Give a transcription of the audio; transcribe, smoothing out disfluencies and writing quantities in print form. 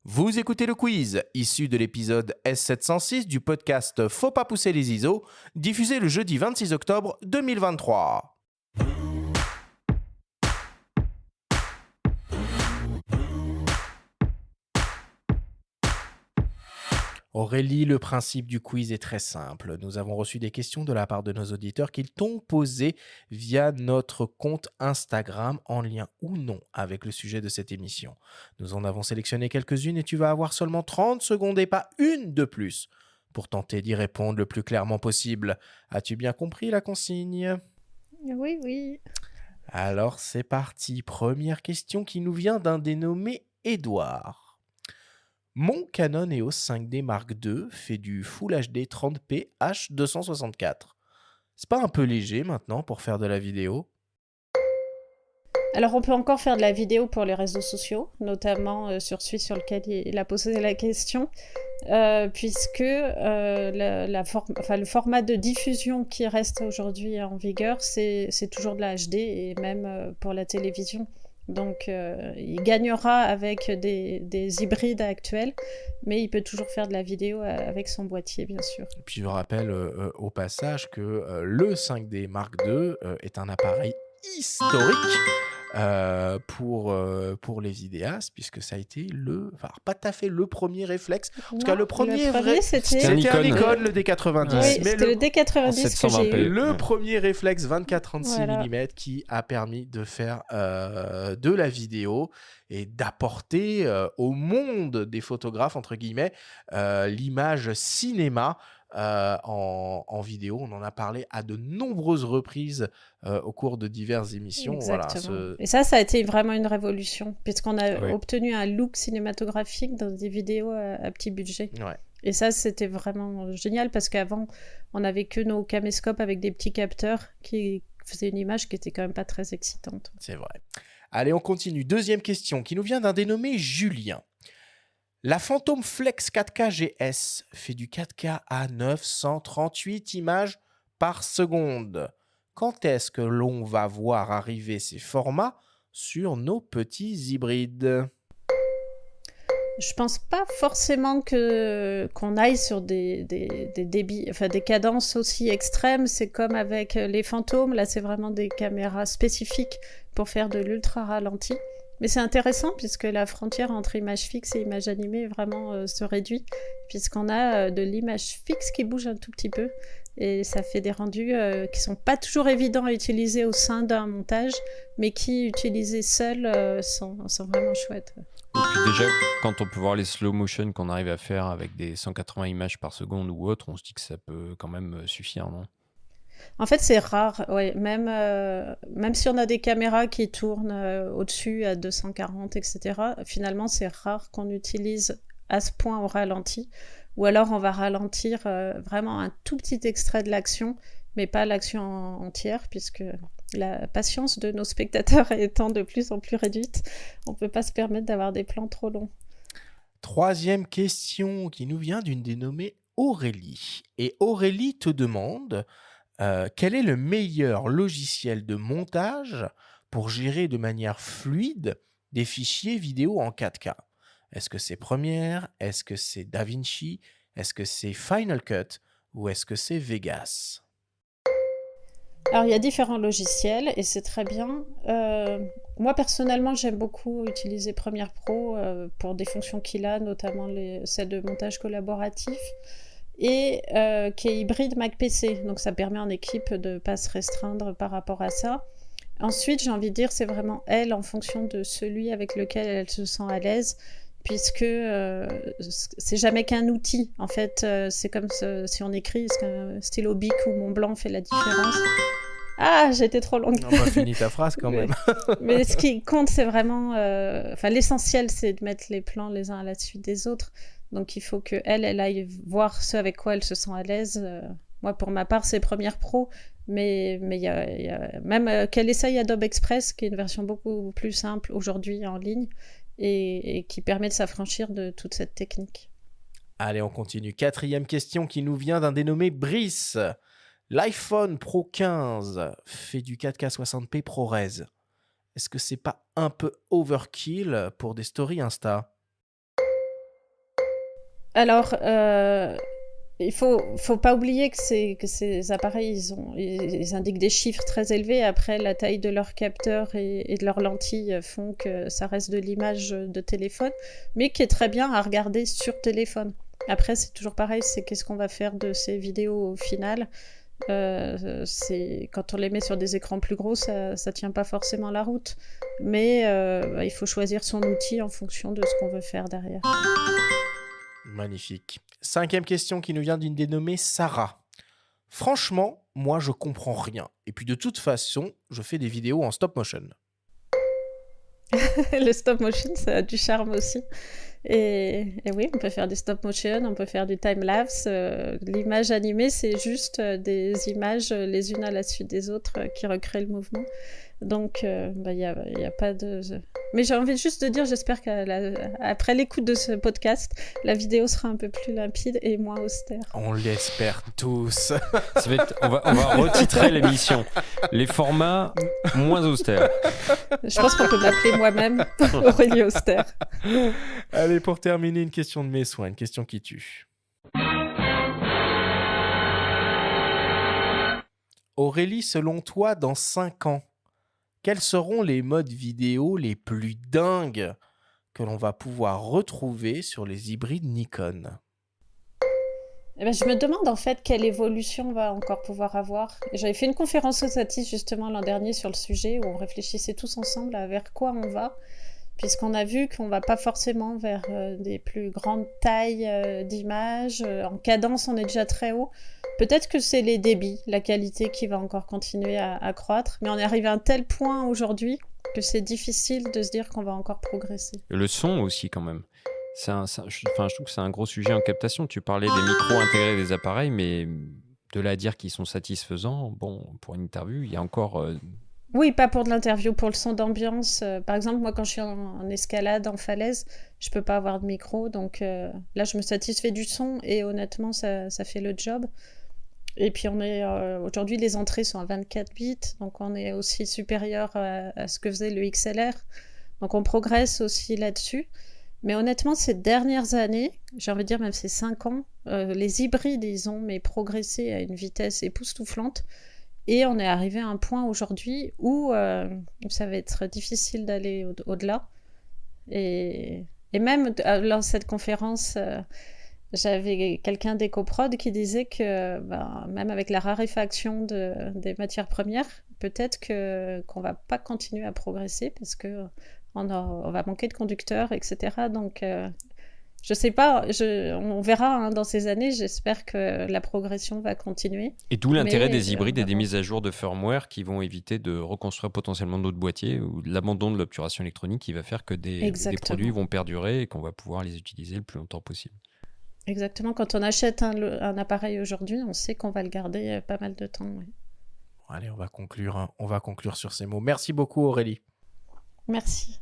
Vous écoutez le quiz, issu de l'épisode S706 du podcast Faut pas pousser les ISO, diffusé le jeudi 26 octobre 2023. Aurélie, le principe du quiz est très simple. Nous avons reçu des questions de la part de nos auditeurs qu'ils t'ont posées via notre compte Instagram en lien ou non avec le sujet de cette émission. Nous en avons sélectionné quelques-unes et tu vas avoir seulement 30 secondes et pas une de plus pour tenter d'y répondre le plus clairement possible. As-tu bien compris la consigne ? Oui, oui. Alors c'est parti. Première question qui nous vient d'un dénommé Édouard. Mon Canon EOS 5D Mark II fait du Full HD 30p H264. C'est pas un peu léger maintenant pour faire de la vidéo ? Alors, on peut encore faire de la vidéo pour les réseaux sociaux, notamment sur celui sur lequel il a posé la question, puisque le format de diffusion qui reste aujourd'hui en vigueur, c'est toujours de la HD et même pour la télévision. Donc, il gagnera avec des hybrides actuels, mais il peut toujours faire de la vidéo avec son boîtier, bien sûr. Et puis je rappelle au passage que le 5D Mark II est un appareil historique pour les vidéastes, puisque ça a été pas tout à fait le premier réflexe. En tout cas, le premier c'était un Nikon, le D90. Oui, mais c'était le D90 que j'ai eu. Le premier réflexe 24-36 mm qui a permis de faire de la vidéo et d'apporter au monde des photographes, entre guillemets, l'image cinéma en vidéo. On en a parlé à de nombreuses reprises au cours de diverses émissions. Exactement. Voilà, Et ça a été vraiment une révolution, puisqu'on a obtenu un look cinématographique dans des vidéos à petit budget. Ouais. Et ça, c'était vraiment génial, parce qu'avant, on n'avait que nos caméscopes avec des petits capteurs qui faisaient une image qui était quand même pas très excitante. C'est vrai. Allez, on continue. Deuxième question qui nous vient d'un dénommé Julien. La Phantom Flex 4K GS fait du 4K à 938 images par seconde. Quand est-ce que l'on va voir arriver ces formats sur nos petits hybrides ? Je pense pas forcément qu'on aille sur des débits, enfin des cadences aussi extrêmes. C'est comme avec les fantômes. Là, c'est vraiment des caméras spécifiques pour faire de l'ultra ralenti. Mais c'est intéressant puisque la frontière entre image fixe et image animée vraiment se réduit, puisqu'on a de l'image fixe qui bouge un tout petit peu. Et ça fait des rendus qui sont pas toujours évidents à utiliser au sein d'un montage, mais qui, utilisés seuls, sont vraiment chouettes. Et puis déjà, quand on peut voir les slow motion qu'on arrive à faire avec des 180 images par seconde ou autre, on se dit que ça peut quand même suffire, non ? En fait, c'est rare, ouais. Même si on a des caméras qui tournent au-dessus à 240, etc., finalement, c'est rare qu'on utilise à ce point au ralenti. Ou alors, on va ralentir vraiment un tout petit extrait de l'action, mais pas l'action entière, puisque la patience de nos spectateurs étant de plus en plus réduite, on ne peut pas se permettre d'avoir des plans trop longs. Troisième question qui nous vient d'une dénommée Aurélie. Et Aurélie te demande quel est le meilleur logiciel de montage pour gérer de manière fluide des fichiers vidéo en 4K ? Est-ce que c'est Premiere ? Est-ce que c'est DaVinci ? Est-ce que c'est Final Cut ? Ou est-ce que c'est Vegas ? Alors, il y a différents logiciels et c'est très bien. Moi, personnellement, j'aime beaucoup utiliser Premiere Pro pour des fonctions qu'il a, notamment celles de montage collaboratif, et qui est hybride Mac-PC. Donc, ça permet en équipe de ne pas se restreindre par rapport à ça. Ensuite, j'ai envie de dire, c'est vraiment elle, en fonction de celui avec lequel elle se sent à l'aise, puisque c'est jamais qu'un outil. En fait, c'est comme si on écrit, est-ce qu'un stylo Bic ou Montblanc fait la différence ? Ah, j'étais trop longue. On va finir ta phrase quand même. Mais ce qui compte, c'est vraiment... l'essentiel, c'est de mettre les plans les uns à la suite des autres. Donc, il faut qu'elle aille voir ce avec quoi elle se sent à l'aise. Moi, pour ma part, c'est Premiere Pro. Mais il y a même qu'elle essaye Adobe Express, qui est une version beaucoup plus simple aujourd'hui en ligne et qui permet de s'affranchir de toute cette technique. Allez, on continue. Quatrième question qui nous vient d'un dénommé Brice. L'iPhone Pro 15 fait du 4K 60p ProRes. Est-ce que c'est pas un peu overkill pour des stories Insta ? Alors, il faut pas oublier que ces appareils, ils indiquent des chiffres très élevés. Après, la taille de leurs capteurs et de leurs lentilles font que ça reste de l'image de téléphone, mais qui est très bien à regarder sur téléphone. Après, c'est toujours pareil, c'est qu'est-ce qu'on va faire de ces vidéos au final. Quand on les met sur des écrans plus gros, ça tient pas forcément la route. Mais il faut choisir son outil en fonction de ce qu'on veut faire derrière. Magnifique. 5e question qui nous vient d'une dénommée Sarah. Franchement, moi, je comprends rien. Et puis, de toute façon, je fais des vidéos en stop motion. Le stop motion, ça a du charme aussi. Et oui, on peut faire du stop motion, on peut faire du time-lapse. L'image animée, c'est juste des images les unes à la suite des autres qui recréent le mouvement. Donc, y a pas de... Mais j'ai envie juste de dire, j'espère qu'après l'écoute de ce podcast, la vidéo sera un peu plus limpide et moins austère. On l'espère tous. On va retitrer l'émission. Les formats moins austères. Je pense qu'on peut m'appeler moi-même Aurélie Austère. Allez, pour terminer, une question de mes soins, une question qui tue. Aurélie, selon toi, dans 5 ans, quels seront les modes vidéo les plus dingues que l'on va pouvoir retrouver sur les hybrides Nikon? Eh ben, je me demande en fait quelle évolution on va encore pouvoir avoir. J'avais fait une conférence au Satis justement l'an dernier sur le sujet où on réfléchissait tous ensemble à vers quoi on va, puisqu'on a vu qu'on va pas forcément vers des plus grandes tailles d'images. En cadence, on est déjà très haut. Peut-être que c'est les débits, la qualité qui va encore continuer à croître, mais on est arrivé à un tel point aujourd'hui que c'est difficile de se dire qu'on va encore progresser. Et le son aussi quand même. Je trouve que c'est un gros sujet en captation. Tu parlais des micros intégrés des appareils, mais de là à dire qu'ils sont satisfaisants, bon, pour une interview, il y a encore... Oui, pas pour de l'interview, pour le son d'ambiance. Par exemple, moi, quand je suis en escalade, en falaise, je peux pas avoir de micro. Donc là, je me satisfais du son et honnêtement, ça fait le job. Et puis, aujourd'hui, les entrées sont à 24 bits. Donc, on est aussi supérieur à ce que faisait le XLR. Donc, on progresse aussi là-dessus. Mais honnêtement, ces dernières années, j'ai envie de dire même ces 5 ans, les hybrides, ils ont progressé à une vitesse époustouflante. Et on est arrivé à un point aujourd'hui où ça va être difficile d'aller au-delà. Et même lors de cette conférence, j'avais quelqu'un d'EcoProd qui disait que même avec la raréfaction des matières premières, peut-être qu'on va pas continuer à progresser parce que on va manquer de conducteurs, etc. Donc, je sais pas, on verra dans ces années. J'espère que la progression va continuer. Et d'où l'intérêt des hybrides et des mises à jour de firmware qui vont éviter de reconstruire potentiellement d'autres boîtiers ou l'abandon de l'obturation électronique qui va faire que des produits vont perdurer et qu'on va pouvoir les utiliser le plus longtemps possible. Exactement. Quand on achète un appareil aujourd'hui, on sait qu'on va le garder pas mal de temps. Ouais. Allez, on va conclure sur ces mots. Merci beaucoup, Aurélie. Merci.